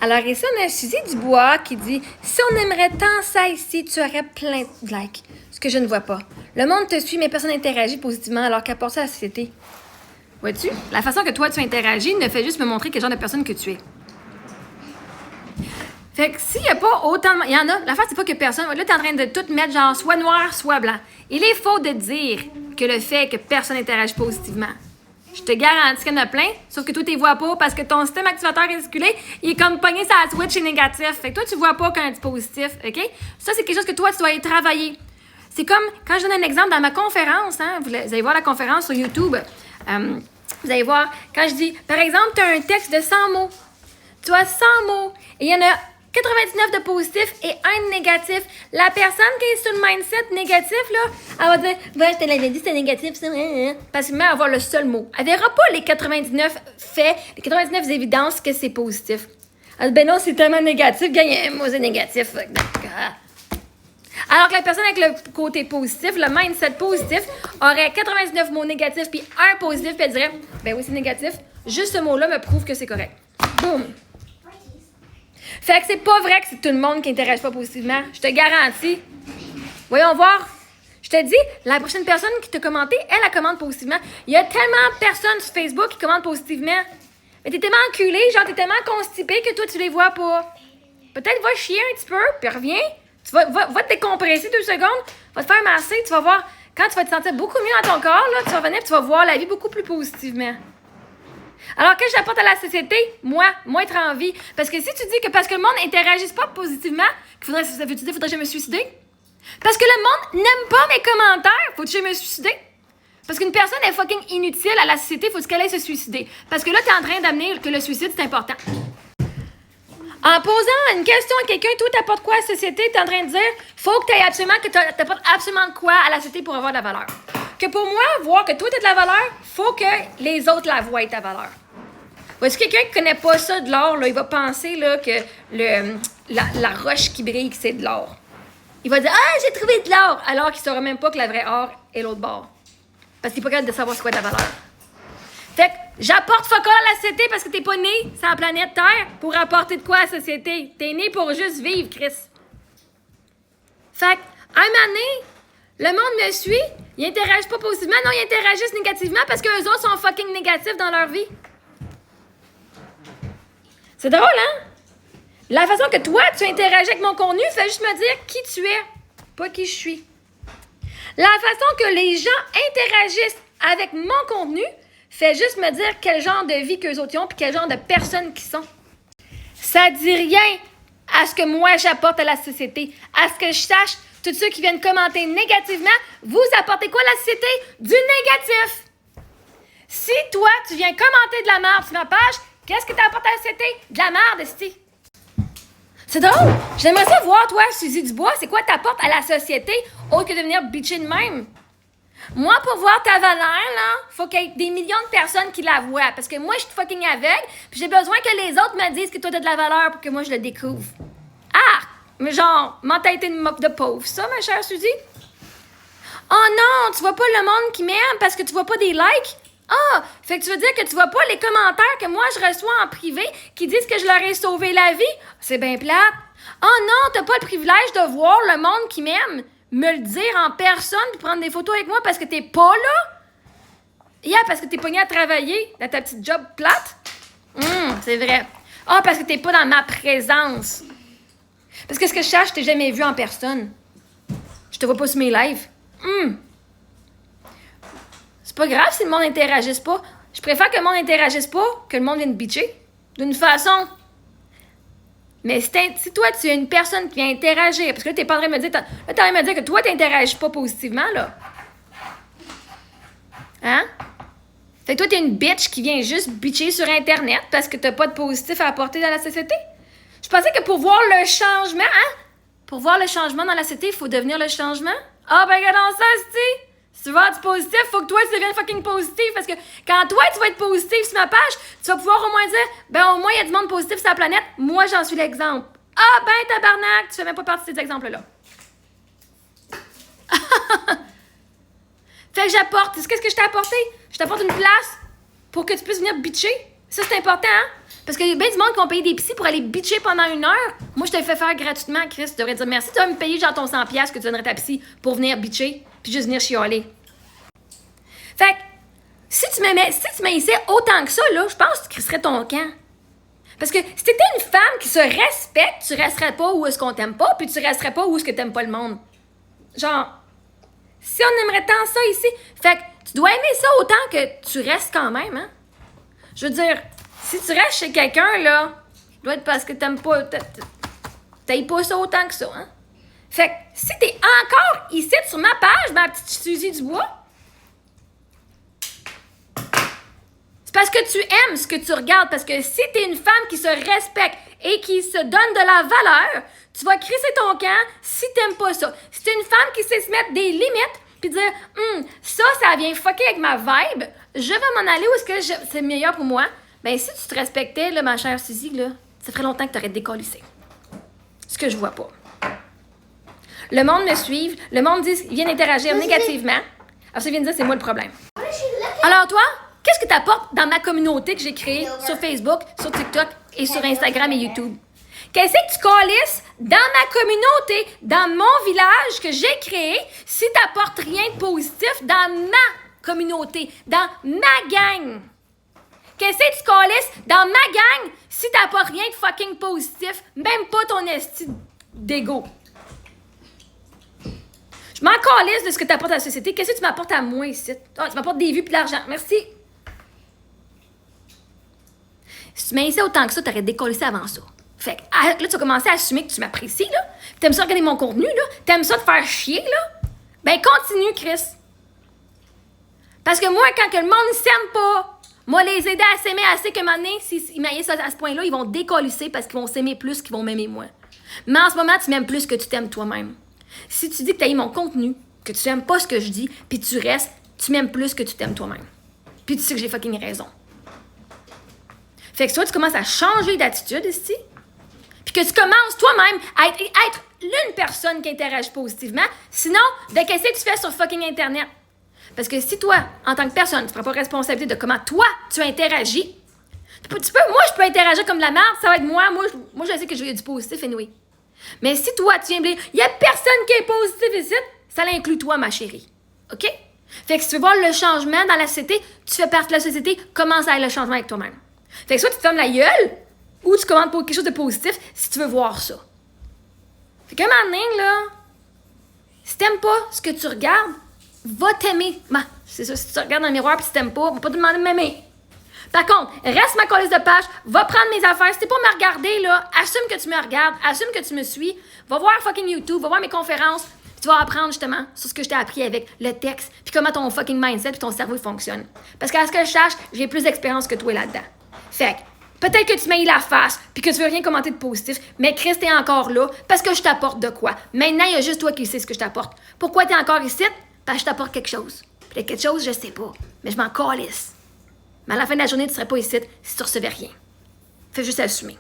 Alors ici, on a Suzy Dubois qui dit « Si on aimerait tant ça ici, tu aurais plein de likes. » Ce que je ne vois pas. Le monde te suit, mais personne n'interagit positivement alors qu'apporte ça à la société. Vois-tu? La façon que toi, tu interagis ne fait juste me montrer quel genre de personne que tu es. Fait que s'il n'y a pas autant de... Il y en a. L'affaire, c'est pas que personne... Là, tu es en train de tout mettre genre soit noir, soit blanc. Il est faux de dire que le fait que personne n'interagit positivement. Je te garantis qu'il y en a plein, sauf que toi, tu les vois pas parce que ton système activateur réticulé, il est comme pogné sur la switch et négatif. Fait que toi, tu vois pas quand c'est positif, OK? Ça, c'est quelque chose que toi, tu dois y travailler. C'est comme, quand je donne un exemple dans ma conférence, hein, vous allez voir la conférence sur YouTube, vous allez voir, quand je dis, par exemple, tu as un texte de 100 mots. Tu as 100 mots et il y en a 99 de positifs et 1 de négatif. La personne qui est sur le mindset négatif, là, elle va dire, ouais, je te l'avais dit, c'était négatif, ça. Parce qu'elle va avoir le seul mot. Elle verra pas les 99 faits, les 99 évidences que c'est positif. Elle dit, ben non, c'est tellement négatif, gagne un mot, c'est négatif. Alors que la personne avec le côté positif, le mindset positif, aurait 99 mots négatifs puis 1 positif, puis elle dirait, ben oui, c'est négatif. Juste ce mot-là me prouve que c'est correct. Boum! Fait que c'est pas vrai que c'est tout le monde qui n'interagit pas positivement. Je te garantis. Voyons voir. Je te dis, la prochaine personne qui t'a commenté, elle commente positivement. Il y a tellement de personnes sur Facebook qui commentent positivement. Mais t'es tellement enculé, genre t'es tellement constipé que toi, tu les vois pas. Peut-être va chier un petit peu, puis reviens. Tu va te décompresser 2 secondes, va te faire masser, tu vas voir. Quand tu vas te sentir beaucoup mieux dans ton corps, là, tu vas venir et tu vas voir la vie beaucoup plus positivement. Alors, qu'est-ce que j'apporte à la société? Moi, être en vie. Parce que si tu dis que parce que le monde n'interagisse pas positivement, ça veut-tu dire qu'il faudrait que je me suicider? Parce que le monde n'aime pas mes commentaires, faut que je me suicider? Parce qu'une personne est fucking inutile à la société, faut qu'elle aille se suicider. Parce que là, tu es en train d'amener que le suicide, c'est important. En posant une question à quelqu'un, toi, t'apportes quoi à la société? Tu es en train de dire, faut que tu apportes absolument quoi à la société pour avoir de la valeur. Que pour moi, voir que toi, tu as de la valeur, faut que les autres la voient, ta valeur. Voici quelqu'un qui connaît pas ça de l'or, là, il va penser là, que la roche qui brille, c'est de l'or. Il va dire, ah, j'ai trouvé de l'or, alors qu'il ne saura même pas que la vraie or est l'autre bord. Parce qu'il n'est pas capable de savoir c'est quoi ta valeur. Fait que j'apporte fuck all à la société parce que t'es pas né sur la planète Terre pour apporter de quoi à la société. T'es né pour juste vivre, Chris. Fait que, un moment donné, le monde me suit, ils interagissent pas positivement, non, ils interagissent négativement parce qu'eux autres sont fucking négatifs dans leur vie. C'est drôle, hein? La façon que toi, tu interagis avec mon contenu, fait juste me dire qui tu es, pas qui je suis. La façon que les gens interagissent avec mon contenu fait juste me dire quel genre de vie qu'eux autres ont puis quel genre de personnes qu'ils sont. Ça dit rien à ce que moi j'apporte à la société, à ce que je sache, tous ceux qui viennent commenter négativement, vous apportez quoi à la société? Du négatif. Si toi, tu viens commenter de la merde sur ma page, qu'est-ce que tu apportes à la société? De la merde, esti. C'est drôle. J'aimerais ça voir, toi, Suzy Dubois, c'est quoi t'apportes à la société autre que de venir bitcher de même? Moi, pour voir ta valeur, là, faut qu'il y ait des millions de personnes qui la voient. Parce que moi, je suis fucking aveugle, puis j'ai besoin que les autres me disent que toi, t'as de la valeur pour que moi, je le découvre. Ah! Mais genre, mentalité de pauvre, ça, ma chère Suzy? Oh non, tu vois pas le monde qui m'aime parce que tu vois pas des likes? Ah! Fait que tu veux dire que tu vois pas les commentaires que moi, je reçois en privé qui disent que je leur ai sauvé la vie? C'est bien plate. Oh non, t'as pas le privilège de voir le monde qui m'aime me le dire en personne puis prendre des photos avec moi parce que t'es pas là? Yeah, parce que t'es pogné à travailler dans ta petite job plate? C'est vrai. Ah, parce que t'es pas dans ma présence. Parce que ce que je cherche, je t'ai jamais vu en personne. Je te vois pas sur mes lives. C'est pas grave si le monde n'interagisse pas. Je préfère que le monde n'interagisse pas que le monde vienne bitcher. D'une façon. Mais si toi, tu es une personne qui vient interagir, parce que là, t'es pas en train de me dire, là, t'es en train de me dire que toi, t'interagis pas positivement, là. Hein? Fait que toi, t'es une bitch qui vient juste bitcher sur Internet parce que t'as pas de positif à apporter dans la société. Je pensais que pour voir le changement, hein? Pour voir le changement dans la société, il faut devenir le changement. Ah, ben, regardons ça, c'est. Si tu veux avoir du positif, faut que toi, tu deviennes fucking positif. Parce que quand toi, tu vas être positif sur ma page, tu vas pouvoir au moins dire, ben, au moins, il y a du monde positif sur la planète. Moi, j'en suis l'exemple. Ah, ben, tabarnak, tu fais même pas partie de ces exemples-là. Fait que j'apporte. Qu'est-ce que je t'ai apporté? Je t'apporte une place pour que tu puisses venir bitcher. Ça, c'est important, hein? Parce qu'il y a bien du monde qui ont payé des psys pour aller bitcher pendant 1 heure. Moi, je te le fais faire gratuitement, Chris. Tu devrais dire merci. Tu vas me payer genre ton 100$ que tu donnerais ta psy pour venir bitcher puis juste venir chialer. Fait que, si tu m'haïssais autant que ça, là, je pense que tu crisserais ton camp. Parce que si t'étais une femme qui se respecte, tu resterais pas où est-ce qu'on t'aime pas, puis tu resterais pas où est-ce que t'aimes pas le monde. Genre, si on aimerait tant ça ici, fait que tu dois aimer ça autant que tu restes quand même, hein? Je veux dire, si tu restes chez quelqu'un, là, il doit être parce que t'aimes pas, t'aimes pas ça autant que ça, hein? Fait que si t'es encore ici sur ma page, ma petite Suzy Dubois, parce que tu aimes ce que tu regardes. Parce que si tu es une femme qui se respecte et qui se donne de la valeur, tu vas crisser ton camp si tu n'aimes pas ça. Si tu es une femme qui sait se mettre des limites puis dire ça vient fucker avec ma vibe, je vais m'en aller où est-ce que c'est meilleur pour moi. Ben si tu te respectais, là, ma chère Suzy, là, ça ferait longtemps que tu aurais décollissé. Ce que je vois pas. Le monde me suit, le monde dit, vient interagir négativement. Alors ça vient de dire, c'est moi le problème. Alors toi, qu'est-ce que tu apportes dans ma communauté que j'ai créée sur Facebook, sur TikTok et sur Instagram et YouTube? Qu'est-ce que tu calisses dans ma communauté, dans mon village que j'ai créé, si tu n'apportes rien de positif dans ma communauté, dans ma gang? Qu'est-ce que tu calisses dans ma gang si tu n'apportes rien de fucking positif, même pas ton esti d'ego? Je m'en calisse de ce que tu apportes à la société. Qu'est-ce que tu m'apportes à moi ici? Oh, tu m'apportes des vues et de l'argent. Merci. Si tu m'haïssais autant que ça, t'aurais décollé ça avant ça. Fait que là, tu as commencé à assumer que tu m'apprécies, là. T'aimes ça regarder mon contenu, là. T'aimes ça te faire chier, là. Ben, continue, Chris. Parce que moi, quand que le monde ne s'aime pas, moi, les aider à s'aimer assez que maintenant, s'ils m'haïssent à ce point-là, ils vont décollisser parce qu'ils vont s'aimer plus qu'ils vont m'aimer moi. Mais en ce moment, tu m'aimes plus que tu t'aimes toi-même. Si tu dis que tu haïs mon contenu, que tu n'aimes pas ce que je dis, puis tu restes, tu m'aimes plus que tu t'aimes toi-même. Puis tu sais que j'ai fucking raison. Fait que toi, tu commences à changer d'attitude ici, puis que tu commences toi-même à être l'une personne qui interagit positivement. Sinon, ben, qu'est-ce que tu fais sur fucking Internet? Parce que si toi, en tant que personne, tu ne prends pas responsabilité de comment toi, tu interagis, moi, je peux interagir comme de la merde, ça va être moi, je sais que je vais du positif anyway. Mais si toi, tu viens me dire, il n'y a personne qui est positif ici, ça l'inclut toi, ma chérie. OK? Fait que si tu veux voir le changement dans la société, tu fais partie de la société, commence à aller le changement avec toi-même. Fait que soit tu te fermes la gueule, ou tu commandes pour quelque chose de positif si tu veux voir ça. Fait qu'un moment donné, là, si t'aimes pas ce que tu regardes, va t'aimer. C'est ça, si tu regardes dans le miroir et si t'aimes pas, on va pas te demander de m'aimer. Par contre, reste ma colise de page, va prendre mes affaires. Si t'es pas me regarder, là, assume que tu me regardes, assume que tu me suis, va voir fucking YouTube, va voir mes conférences, tu vas apprendre justement sur ce que je t'ai appris avec le texte, puis comment ton fucking mindset et ton cerveau fonctionne. Parce qu'à ce que je sache, j'ai plus d'expérience que toi là-dedans. Fait que, peut-être que tu m'as eu la face, puis que tu veux rien commenter de positif, mais Chris, t'es encore là, parce que je t'apporte de quoi. Maintenant, il y a juste toi qui sais ce que je t'apporte. Pourquoi t'es encore ici? Parce que je t'apporte quelque chose. Puis quelque chose, je sais pas, mais je m'en calisse. Mais à la fin de la journée, tu serais pas ici si tu recevais rien. Fais juste assumer.